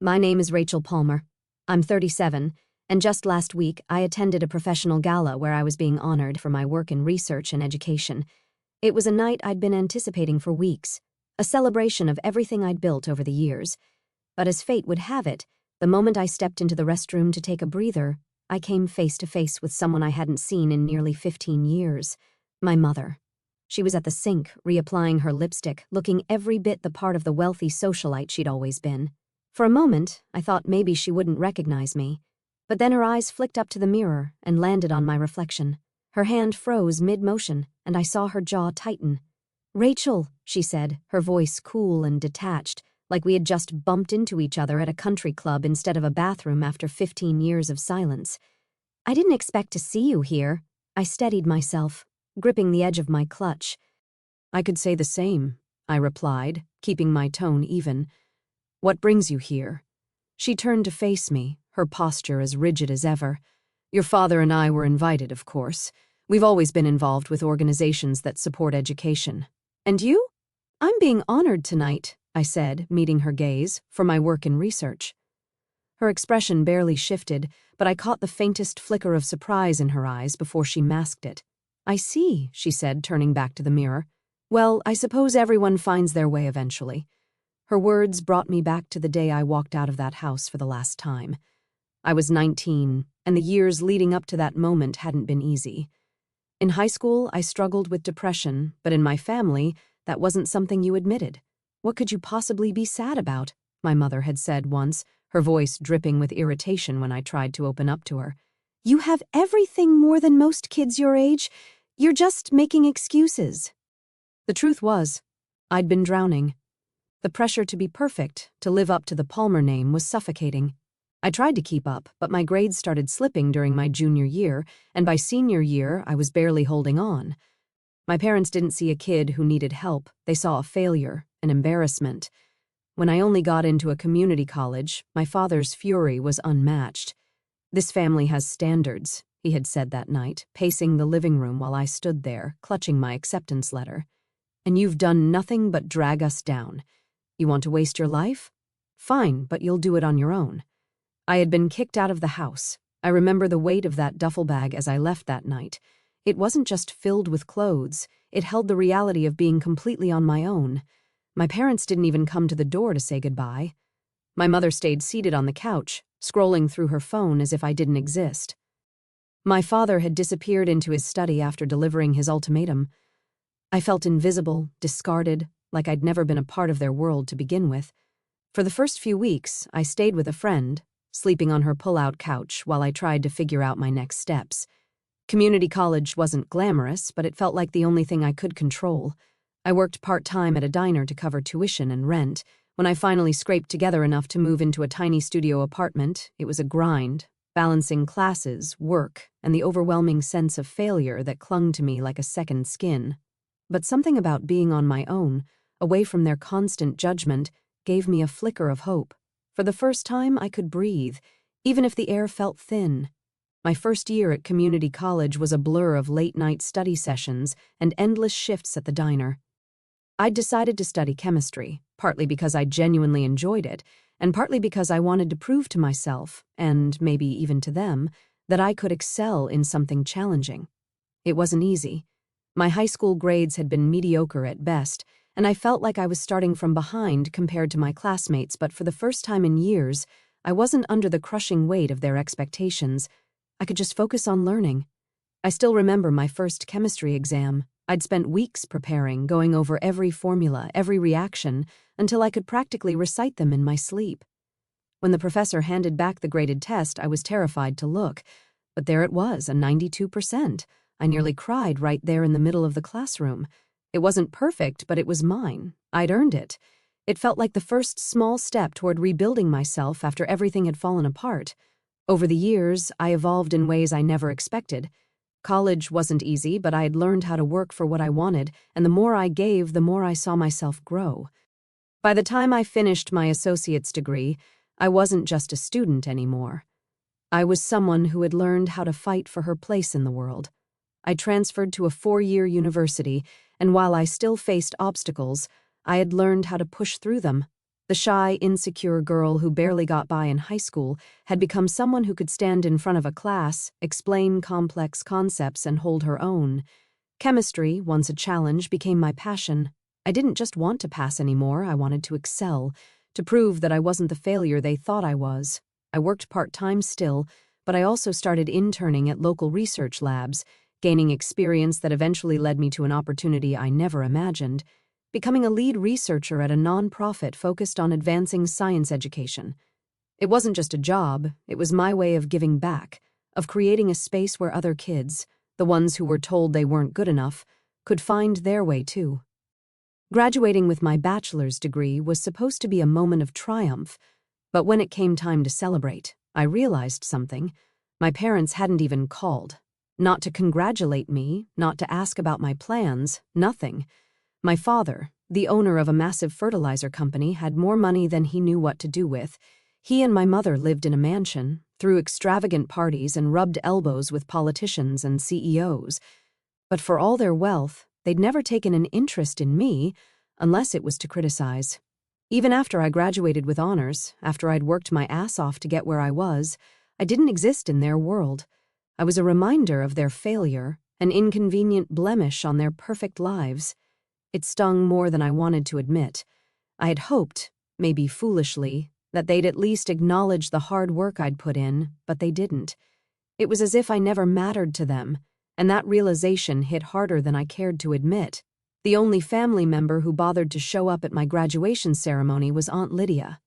My name is Rachel Palmer. I'm 37, and just last week I attended a professional gala where I was being honored for my work in research and education. It was a night I'd been anticipating for weeks, a celebration of everything I'd built over the years. But as fate would have it, the moment I stepped into the restroom to take a breather, I came face to face with someone I hadn't seen in nearly 15 years, my mother. She was at the sink, reapplying her lipstick, looking every bit the part of the wealthy socialite she'd always been. For a moment, I thought maybe she wouldn't recognize me, but then her eyes flicked up to the mirror and landed on my reflection. Her hand froze mid-motion, and I saw her jaw tighten. "Rachel," she said, her voice cool and detached, like we had just bumped into each other at a country club instead of a bathroom after 15 years of silence. "I didn't expect to see you here." I steadied myself, gripping the edge of my clutch. "I could say the same," I replied, keeping my tone even. "What brings you here?" She turned to face me, her posture as rigid as ever. "Your father and I were invited, of course. We've always been involved with organizations that support education." "And you?" "I'm being honored tonight," I said, meeting her gaze, "for my work in research." Her expression barely shifted, but I caught the faintest flicker of surprise in her eyes before she masked it. "I see," she said, turning back to the mirror. "Well, I suppose everyone finds their way eventually." Her words brought me back to the day I walked out of that house for the last time. I was 19, and the years leading up to that moment hadn't been easy. In high school, I struggled with depression, but in my family, that wasn't something you admitted. "What could you possibly be sad about?" my mother had said once, her voice dripping with irritation when I tried to open up to her. "You have everything more than most kids your age. You're just making excuses." The truth was, I'd been drowning. The pressure to be perfect, to live up to the Palmer name, was suffocating. I tried to keep up, but my grades started slipping during my junior year, and by senior year, I was barely holding on. My parents didn't see a kid who needed help. They saw a failure, an embarrassment. When I only got into a community college, my father's fury was unmatched. "This family has standards," he had said that night, pacing the living room while I stood there, clutching my acceptance letter. "And you've done nothing but drag us down. You want to waste your life? Fine, but you'll do it on your own." I had been kicked out of the house. I remember the weight of that duffel bag as I left that night. It wasn't just filled with clothes. It held the reality of being completely on my own. My parents didn't even come to the door to say goodbye. My mother stayed seated on the couch, scrolling through her phone as if I didn't exist. My father had disappeared into his study after delivering his ultimatum. I felt invisible, discarded, like I'd never been a part of their world to begin with. For the first few weeks, I stayed with a friend, sleeping on her pull-out couch while I tried to figure out my next steps. Community college wasn't glamorous, but it felt like the only thing I could control. I worked part-time at a diner to cover tuition and rent. When I finally scraped together enough to move into a tiny studio apartment, it was a grind, balancing classes, work, and the overwhelming sense of failure that clung to me like a second skin. But something about being on my own, away from their constant judgment, gave me a flicker of hope. For the first time, I could breathe, even if the air felt thin. My first year at community college was a blur of late-night study sessions and endless shifts at the diner. I'd decided to study chemistry, partly because I genuinely enjoyed it, and partly because I wanted to prove to myself, and maybe even to them, that I could excel in something challenging. It wasn't easy. My high school grades had been mediocre at best, and I felt like I was starting from behind compared to my classmates, but for the first time in years, I wasn't under the crushing weight of their expectations. I could just focus on learning. I still remember my first chemistry exam. I'd spent weeks preparing, going over every formula, every reaction, until I could practically recite them in my sleep. When the professor handed back the graded test, I was terrified to look. But there it was, a 92%. I nearly cried right there in the middle of the classroom. It wasn't perfect, but it was mine. I'd earned it. It felt like the first small step toward rebuilding myself after everything had fallen apart. Over the years, I evolved in ways I never expected. College wasn't easy, but I had learned how to work for what I wanted, and the more I gave, the more I saw myself grow. By the time I finished my associate's degree, I wasn't just a student anymore. I was someone who had learned how to fight for her place in the world. I transferred to a 4-year university, and while I still faced obstacles, I had learned how to push through them. The shy, insecure girl who barely got by in high school had become someone who could stand in front of a class, explain complex concepts, and hold her own. Chemistry, once a challenge, became my passion. I didn't just want to pass anymore, I wanted to excel, to prove that I wasn't the failure they thought I was. I worked part-time still, but I also started interning at local research labs, gaining experience that eventually led me to an opportunity I never imagined, becoming a lead researcher at a nonprofit focused on advancing science education. It wasn't just a job, it was my way of giving back, of creating a space where other kids, the ones who were told they weren't good enough, could find their way too. Graduating with my bachelor's degree was supposed to be a moment of triumph, but when it came time to celebrate, I realized something. My parents hadn't even called. Not to congratulate me, not to ask about my plans, nothing. My father, the owner of a massive fertilizer company, had more money than he knew what to do with. He and my mother lived in a mansion, threw extravagant parties, and rubbed elbows with politicians and CEOs. But for all their wealth, they'd never taken an interest in me, unless it was to criticize. Even after I graduated with honors, after I'd worked my ass off to get where I was, I didn't exist in their world. I was a reminder of their failure, an inconvenient blemish on their perfect lives. It stung more than I wanted to admit. I had hoped, maybe foolishly, that they'd at least acknowledge the hard work I'd put in, but they didn't. It was as if I never mattered to them, and that realization hit harder than I cared to admit. The only family member who bothered to show up at my graduation ceremony was Aunt Lydia.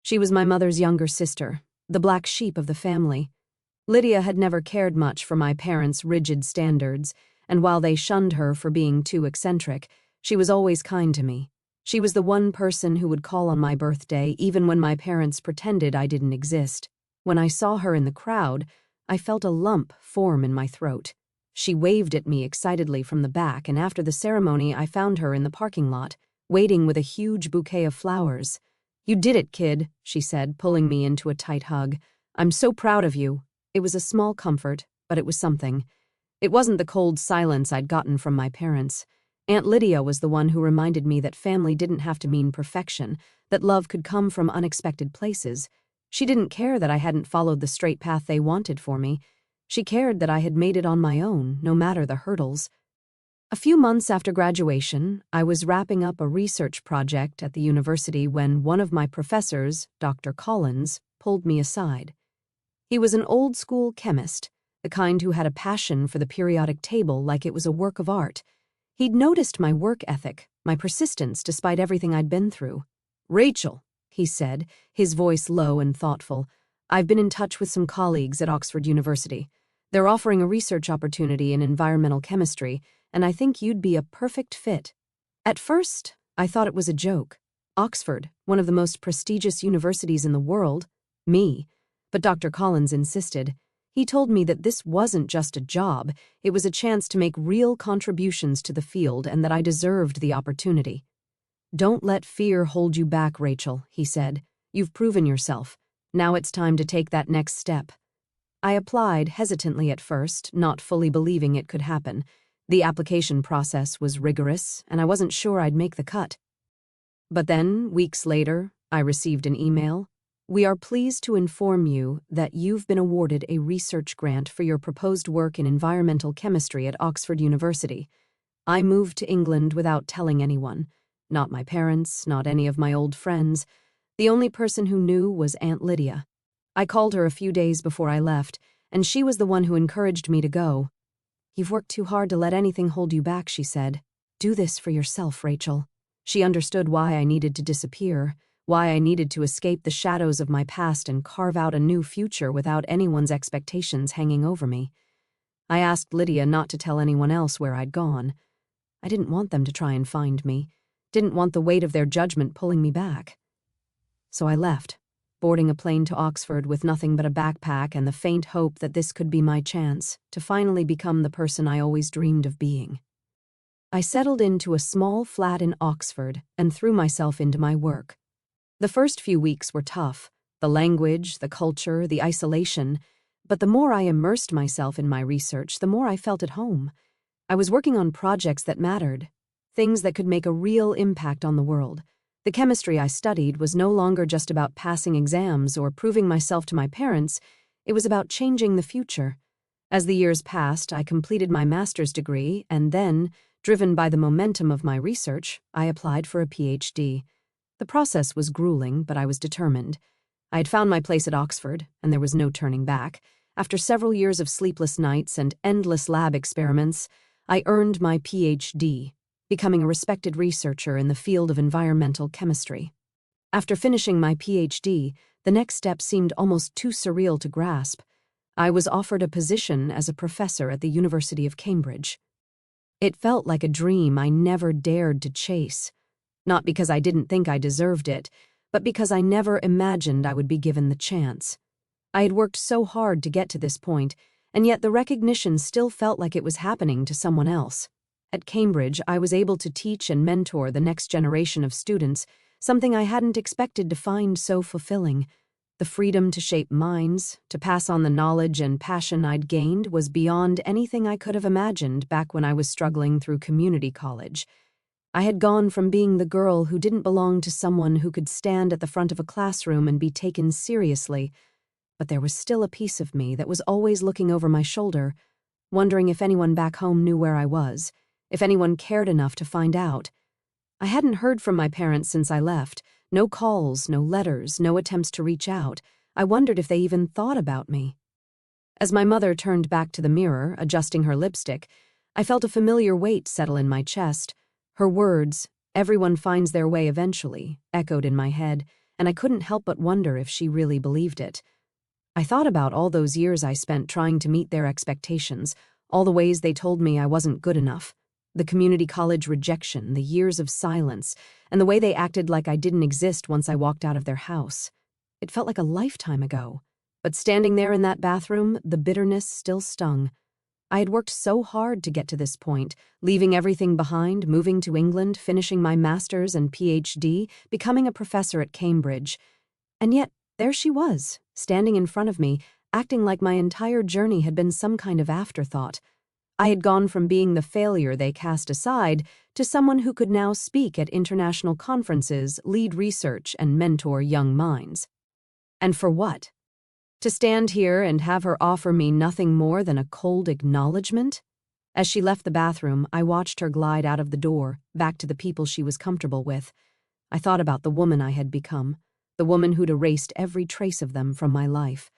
She was my mother's younger sister, the black sheep of the family. Lydia had never cared much for my parents' rigid standards, and while they shunned her for being too eccentric, she was always kind to me. She was the one person who would call on my birthday even when my parents pretended I didn't exist. When I saw her in the crowd, I felt a lump form in my throat. She waved at me excitedly from the back, and after the ceremony I found her in the parking lot, waiting with a huge bouquet of flowers. "You did it, kid," she said, pulling me into a tight hug. "I'm so proud of you." It was a small comfort, but it was something. It wasn't the cold silence I'd gotten from my parents. Aunt Lydia was the one who reminded me that family didn't have to mean perfection, that love could come from unexpected places. She didn't care that I hadn't followed the straight path they wanted for me. She cared that I had made it on my own, no matter the hurdles. A few months after graduation, I was wrapping up a research project at the university when one of my professors, Dr. Collins, pulled me aside. He was an old-school chemist, the kind who had a passion for the periodic table like it was a work of art. He'd noticed my work ethic, my persistence despite everything I'd been through. "Rachel," he said, his voice low and thoughtful, "I've been in touch with some colleagues at Oxford University. They're offering a research opportunity in environmental chemistry, and I think you'd be a perfect fit." At first, I thought it was a joke. Oxford, one of the most prestigious universities in the world, me. But Dr. Collins insisted. He told me that this wasn't just a job, it was a chance to make real contributions to the field and that I deserved the opportunity. "Don't let fear hold you back, Rachel," he said. "You've proven yourself. Now it's time to take that next step." I applied hesitantly at first, not fully believing it could happen. The application process was rigorous, and I wasn't sure I'd make the cut. But then, weeks later, I received an email. "We are pleased to inform you that you've been awarded a research grant for your proposed work in environmental chemistry at Oxford University." I moved to England without telling anyone. Not my parents, not any of my old friends. The only person who knew was Aunt Lydia. I called her a few days before I left, and she was the one who encouraged me to go. "You've worked too hard to let anything hold you back," she said. "Do this for yourself, Rachel." She understood why I needed to disappear, why I needed to escape the shadows of my past and carve out a new future without anyone's expectations hanging over me. I asked Lydia not to tell anyone else where I'd gone. I didn't want them to try and find me, didn't want the weight of their judgment pulling me back. So I left, boarding a plane to Oxford with nothing but a backpack and the faint hope that this could be my chance to finally become the person I always dreamed of being. I settled into a small flat in Oxford and threw myself into my work. The first few weeks were tough, the language, the culture, the isolation, but the more I immersed myself in my research, the more I felt at home. I was working on projects that mattered, things that could make a real impact on the world. The chemistry I studied was no longer just about passing exams or proving myself to my parents, it was about changing the future. As the years passed, I completed my master's degree and then, driven by the momentum of my research, I applied for a PhD. The process was grueling, but I was determined. I had found my place at Oxford, and there was no turning back. After several years of sleepless nights and endless lab experiments, I earned my PhD, becoming a respected researcher in the field of environmental chemistry. After finishing my PhD, the next step seemed almost too surreal to grasp. I was offered a position as a professor at the University of Cambridge. It felt like a dream I never dared to chase, not because I didn't think I deserved it, but because I never imagined I would be given the chance. I had worked so hard to get to this point, and yet the recognition still felt like it was happening to someone else. At Cambridge, I was able to teach and mentor the next generation of students, something I hadn't expected to find so fulfilling. The freedom to shape minds, to pass on the knowledge and passion I'd gained was beyond anything I could have imagined back when I was struggling through community college. I had gone from being the girl who didn't belong to someone who could stand at the front of a classroom and be taken seriously, but there was still a piece of me that was always looking over my shoulder, wondering if anyone back home knew where I was, if anyone cared enough to find out. I hadn't heard from my parents since I left. No calls, no letters, no attempts to reach out. I wondered if they even thought about me. As my mother turned back to the mirror, adjusting her lipstick, I felt a familiar weight settle in my chest. Her words, "Everyone finds their way eventually," echoed in my head, and I couldn't help but wonder if she really believed it. I thought about all those years I spent trying to meet their expectations, all the ways they told me I wasn't good enough. The community college rejection, the years of silence, and the way they acted like I didn't exist once I walked out of their house. It felt like a lifetime ago. But standing there in that bathroom, the bitterness still stung. I had worked so hard to get to this point, leaving everything behind, moving to England, finishing my master's and PhD, becoming a professor at Cambridge. And yet, there she was, standing in front of me, acting like my entire journey had been some kind of afterthought. I had gone from being the failure they cast aside to someone who could now speak at international conferences, lead research, and mentor young minds. And for what? To stand here and have her offer me nothing more than a cold acknowledgement? As she left the bathroom, I watched her glide out of the door, back to the people she was comfortable with. I thought about the woman I had become, the woman who'd erased every trace of them from my life.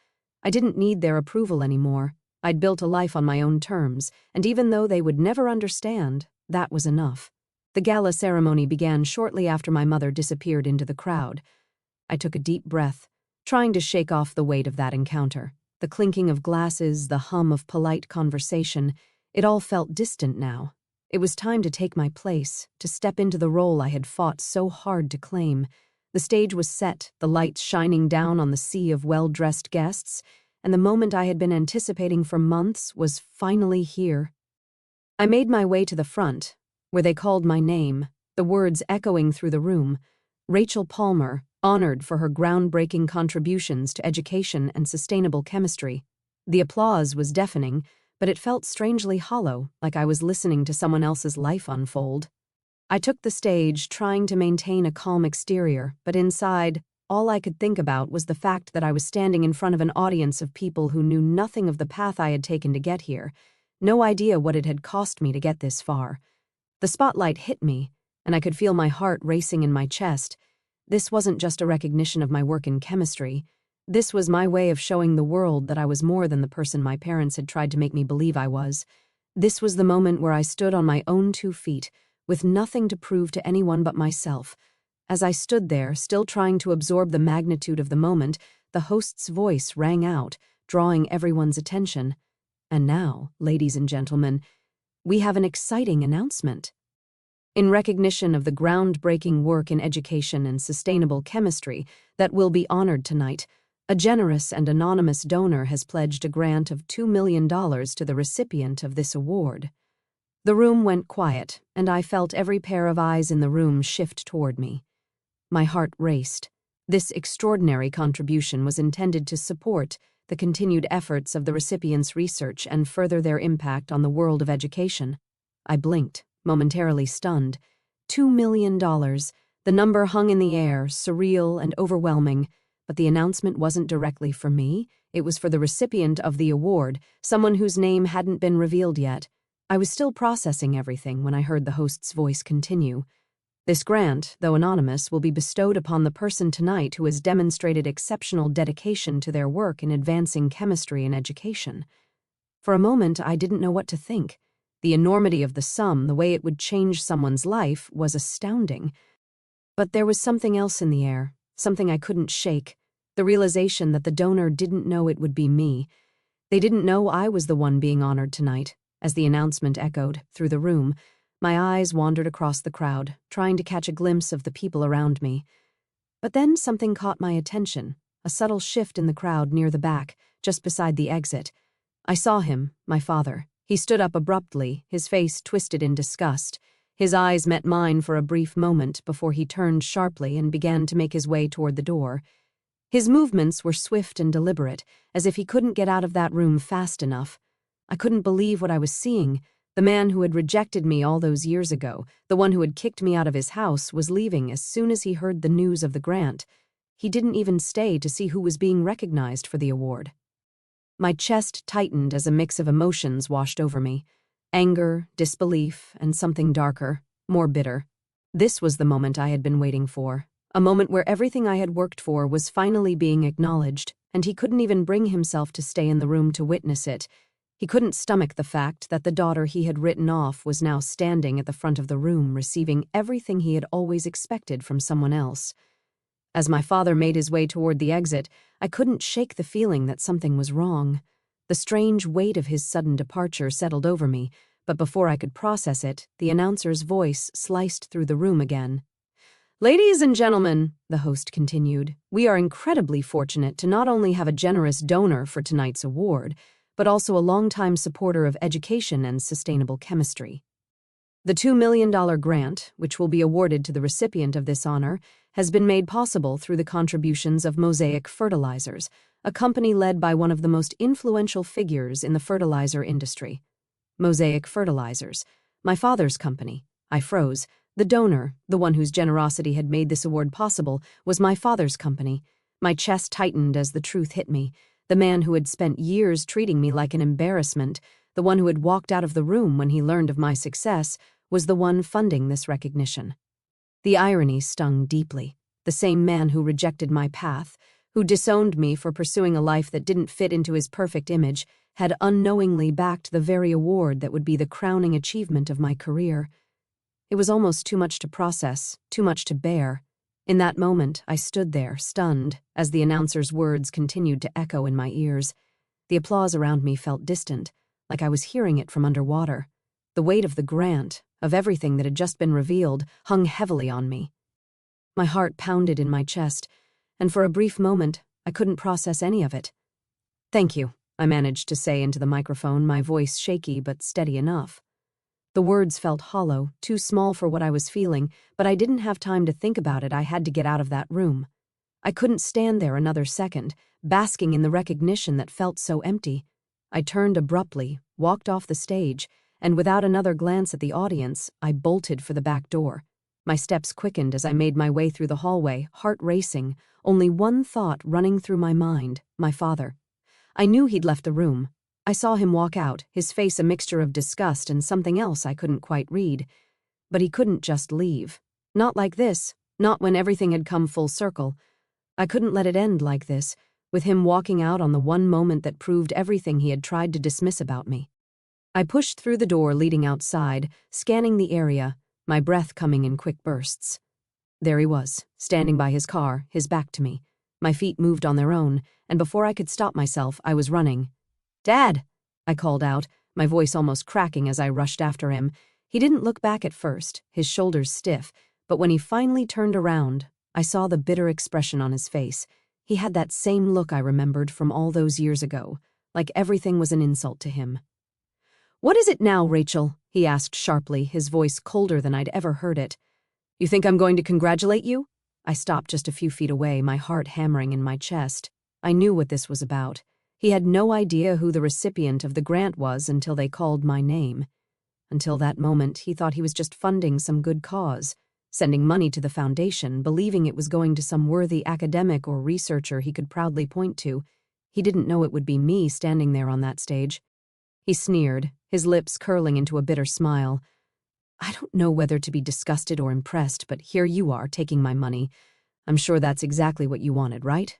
I didn't need their approval anymore. I'd built a life on my own terms, and even though they would never understand, that was enough. The gala ceremony began shortly after my mother disappeared into the crowd. I took a deep breath, trying to shake off the weight of that encounter. The clinking of glasses, the hum of polite conversation, it all felt distant now. It was time to take my place, to step into the role I had fought so hard to claim. The stage was set, the lights shining down on the sea of well-dressed guests, and the moment I had been anticipating for months was finally here. I made my way to the front, where they called my name, the words echoing through the room. Rachel Palmer, honored for her groundbreaking contributions to education and sustainable chemistry. The applause was deafening, but it felt strangely hollow, like I was listening to someone else's life unfold. I took the stage, trying to maintain a calm exterior, but inside, all I could think about was the fact that I was standing in front of an audience of people who knew nothing of the path I had taken to get here, no idea what it had cost me to get this far. The spotlight hit me, and I could feel my heart racing in my chest. This wasn't just a recognition of my work in chemistry. This was my way of showing the world that I was more than the person my parents had tried to make me believe I was. This was the moment where I stood on my own 2 feet, with nothing to prove to anyone but myself. As I stood there, still trying to absorb the magnitude of the moment, the host's voice rang out, drawing everyone's attention. And now, ladies and gentlemen, we have an exciting announcement. In recognition of the groundbreaking work in education and sustainable chemistry that will be honored tonight, a generous and anonymous donor has pledged a grant of $2 million to the recipient of this award. The room went quiet, and I felt every pair of eyes in the room shift toward me. My heart raced. This extraordinary contribution was intended to support the continued efforts of the recipients' research and further their impact on the world of education. I blinked, momentarily stunned. $2 million. The number hung in the air, surreal and overwhelming, but the announcement wasn't directly for me. It was for the recipient of the award, someone whose name hadn't been revealed yet. I was still processing everything when I heard the host's voice continue. This grant, though anonymous, will be bestowed upon the person tonight who has demonstrated exceptional dedication to their work in advancing chemistry and education. For a moment, I didn't know what to think. The enormity of the sum, the way it would change someone's life, was astounding. But there was something else in the air, something I couldn't shake, the realization that the donor didn't know it would be me. They didn't know I was the one being honored tonight. As the announcement echoed through the room, my eyes wandered across the crowd, trying to catch a glimpse of the people around me. But then something caught my attention, a subtle shift in the crowd near the back, just beside the exit. I saw him, my father. He stood up abruptly, his face twisted in disgust. His eyes met mine for a brief moment before he turned sharply and began to make his way toward the door. His movements were swift and deliberate, as if he couldn't get out of that room fast enough. I couldn't believe what I was seeing. The man who had rejected me all those years ago, the one who had kicked me out of his house, was leaving as soon as he heard the news of the grant. He didn't even stay to see who was being recognized for the award. My chest tightened as a mix of emotions washed over me. Anger, disbelief, and something darker, more bitter. This was the moment I had been waiting for, a moment where everything I had worked for was finally being acknowledged, and he couldn't even bring himself to stay in the room to witness it. He couldn't stomach the fact that the daughter he had written off was now standing at the front of the room, receiving everything he had always expected from someone else. As my father made his way toward the exit, I couldn't shake the feeling that something was wrong. The strange weight of his sudden departure settled over me, but before I could process it, the announcer's voice sliced through the room again. "Ladies and gentlemen," the host continued, "we are incredibly fortunate to not only have a generous donor for tonight's award, but also a longtime supporter of education and sustainable chemistry. The $2 million grant, which will be awarded to the recipient of this honor, has been made possible through the contributions of Mosaic Fertilizers, a company led by one of the most influential figures in the fertilizer industry. Mosaic Fertilizers, my father's company. I froze. The donor, the one whose generosity had made this award possible, was my father's company. My chest tightened as the truth hit me. The man who had spent years treating me like an embarrassment, the one who had walked out of the room when he learned of my success, was the one funding this recognition. The irony stung deeply. The same man who rejected my path, who disowned me for pursuing a life that didn't fit into his perfect image, had unknowingly backed the very award that would be the crowning achievement of my career. It was almost too much to process, too much to bear. In that moment, I stood there, stunned, as the announcer's words continued to echo in my ears. The applause around me felt distant, like I was hearing it from underwater. The weight of the grant, of everything that had just been revealed, hung heavily on me. My heart pounded in my chest, and for a brief moment, I couldn't process any of it. "Thank you," I managed to say into the microphone, my voice shaky but steady enough. The words felt hollow, too small for what I was feeling, but I didn't have time to think about it. I had to get out of that room. I couldn't stand there another second, basking in the recognition that felt so empty. I turned abruptly, walked off the stage, and without another glance at the audience, I bolted for the back door. My steps quickened as I made my way through the hallway, heart racing, only one thought running through my mind: my father. I knew he'd left the room. I saw him walk out, his face a mixture of disgust and something else I couldn't quite read. But he couldn't just leave. Not like this, not when everything had come full circle. I couldn't let it end like this, with him walking out on the one moment that proved everything he had tried to dismiss about me. I pushed through the door leading outside, scanning the area, my breath coming in quick bursts. There he was, standing by his car, his back to me. My feet moved on their own, and before I could stop myself, I was running. "Dad!" I called out, my voice almost cracking as I rushed after him. He didn't look back at first, his shoulders stiff, but when he finally turned around, I saw the bitter expression on his face. He had that same look I remembered from all those years ago, like everything was an insult to him. "What is it now, Rachel?" he asked sharply, his voice colder than I'd ever heard it. "You think I'm going to congratulate you?" I stopped just a few feet away, my heart hammering in my chest. I knew what this was about. He had no idea who the recipient of the grant was until they called my name. Until that moment, he thought he was just funding some good cause, sending money to the foundation, believing it was going to some worthy academic or researcher he could proudly point to. He didn't know it would be me standing there on that stage. He sneered, his lips curling into a bitter smile. I don't know whether to be disgusted or impressed, but here you are, taking my money. I'm sure that's exactly what you wanted, right?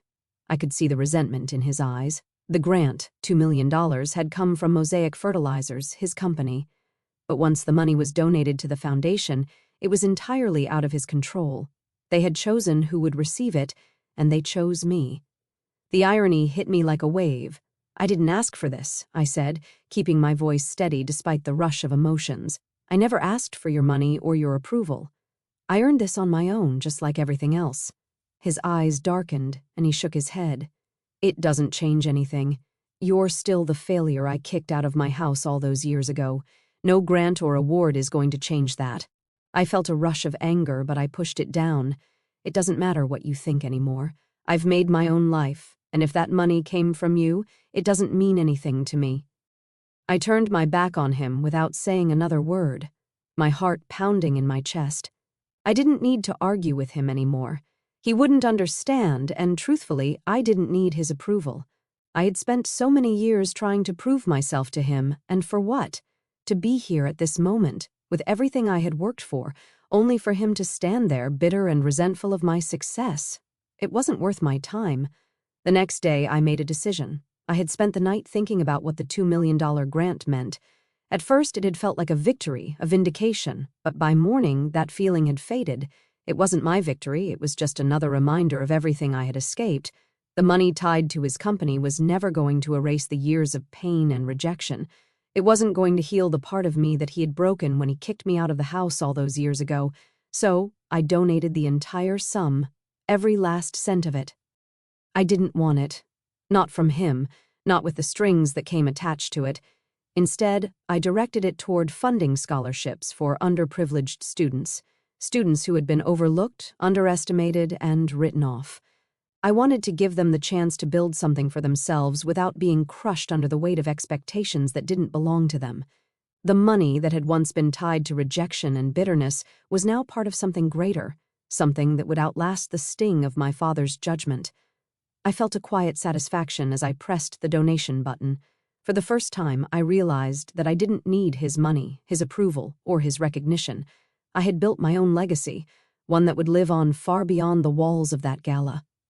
I could see the resentment in his eyes. The grant, $2 million, had come from Mosaic Fertilizers, his company. But once the money was donated to the foundation, it was entirely out of his control. They had chosen who would receive it, and they chose me. The irony hit me like a wave. I didn't ask for this, I said, keeping my voice steady despite the rush of emotions. I never asked for your money or your approval. I earned this on my own, just like everything else. His eyes darkened, and he shook his head. It doesn't change anything. You're still the failure I kicked out of my house all those years ago. No grant or award is going to change that. I felt a rush of anger, but I pushed it down. It doesn't matter what you think anymore. I've made my own life, and if that money came from you, it doesn't mean anything to me. I turned my back on him without saying another word, my heart pounding in my chest. I didn't need to argue with him anymore. He wouldn't understand, and truthfully, I didn't need his approval. I had spent so many years trying to prove myself to him, and for what? To be here at this moment, with everything I had worked for, only for him to stand there bitter and resentful of my success. It wasn't worth my time. The next day, I made a decision. I had spent the night thinking about what the $2 million grant meant. At first, it had felt like a victory, a vindication, but by morning, that feeling had faded. It wasn't my victory, it was just another reminder of everything I had escaped. The money tied to his company was never going to erase the years of pain and rejection. It wasn't going to heal the part of me that he had broken when he kicked me out of the house all those years ago. So, I donated the entire sum, every last cent of it. I didn't want it. Not from him, not with the strings that came attached to it. Instead, I directed it toward funding scholarships for underprivileged students who had been overlooked, underestimated, and written off. I wanted to give them the chance to build something for themselves without being crushed under the weight of expectations that didn't belong to them. The money that had once been tied to rejection and bitterness was now part of something greater, something that would outlast the sting of my father's judgment. I felt a quiet satisfaction as I pressed the donation button. For the first time, I realized that I didn't need his money, his approval, or his recognition. I had built my own legacy, one that would live on far beyond the walls of that gala.